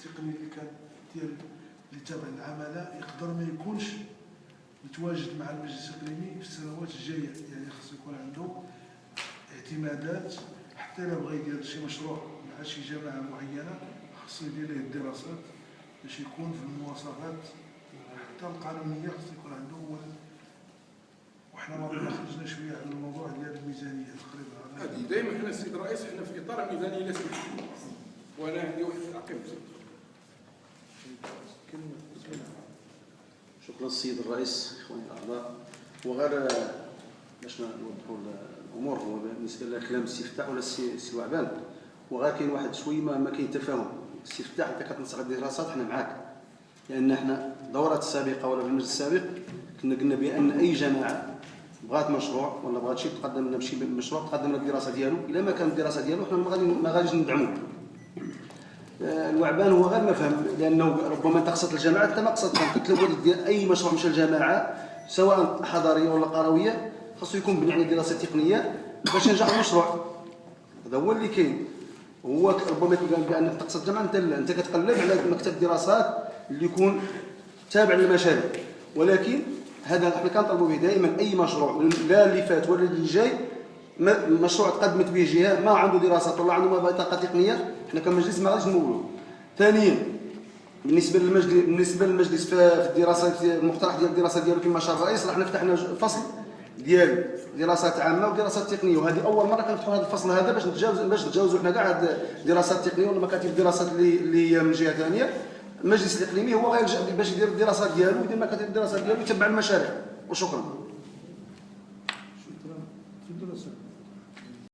التقني اللي كان ديال اللي تابع العماله يقدر ما يكونش متواجد مع المجلس الاقليمي في السنوات الجايه، يعني خصو يكون عنده اعتمادات حتى الا بغى يدير شي مشروع مع شي جماعه معينه خصو يدير ليه الدراسات باش يكون في المواصفات حتى القانونيه، خصو يكون عنده وحنا ما خرجنا شويه على الموضوع ديال الميزانيه تقريبا. هذه دائما حنا السيد الرئيس حنا في اطار الميزانيه لا سمح، وانا عندي واحد التعقيب. شكرا السيد الرئيس. اخواني الاعضاء، وغير باش نوضحوا الامور، هو بالنسبه لكلام السي فتاح ولا السي وعبان، وغير كاين واحد شويه ما كاين تفاهم. السي فتاح انت كتنصح الدراسات حنا معاك، لان حنا الدورات السابقه ولا في المجلس السابق كنا قلنا بان اي جماعه بغات مشروع ولا بغات شي تقدم لنا بشي مشروع تقدم لنا الدراسه ديالو، الا ما كانت الدراسه ديالو حنا ما غاديش ندعموه. الوعبان هو غير ما فهم، لانه ربما انت قصدت الجماعه، انت ما قصدتها. قلت له دير اي مشروع مشى الجماعه سواء حضاريه ولا قرويه خاصو يكون بني على دراسه تقنيه باش ينجح المشروع. هذا هو اللي كاين. هو ربما يقول بانك تقصد الجماعه، انت كتقلب على مكتب دراسات اللي يكون تابع للمشاريع، ولكن هذا احنا كنطلبوا به دائما اي مشروع، لا اللي فات ولا اللي جاي، مشروع تقدمت به جهه ما عنده دراسات ولا عنده بطاقه تقنيه، احنا كمجلس ما غاديش نمولوه. ثانيا بالنسبه للمجلس في الدراسات، المقترح ديال الدراسه ديالو كما شار الرئيس، راه حنا فتحنا فصل ديال دراسات عامه ودراسات تقنيه، وهذه اول مره كنفتحوا هذا الفصل هذا باش نتجاوزوا حنا كاع هاد الدراسات التقنيه ولا مكاتب الدراسات اللي من جهه ثانيه. المجلس الاقليمي هو غير باش يدير الدراسات ديالو ويدير مكاتب الدراسات ديالو ويتبع المشاريع. وشكرا.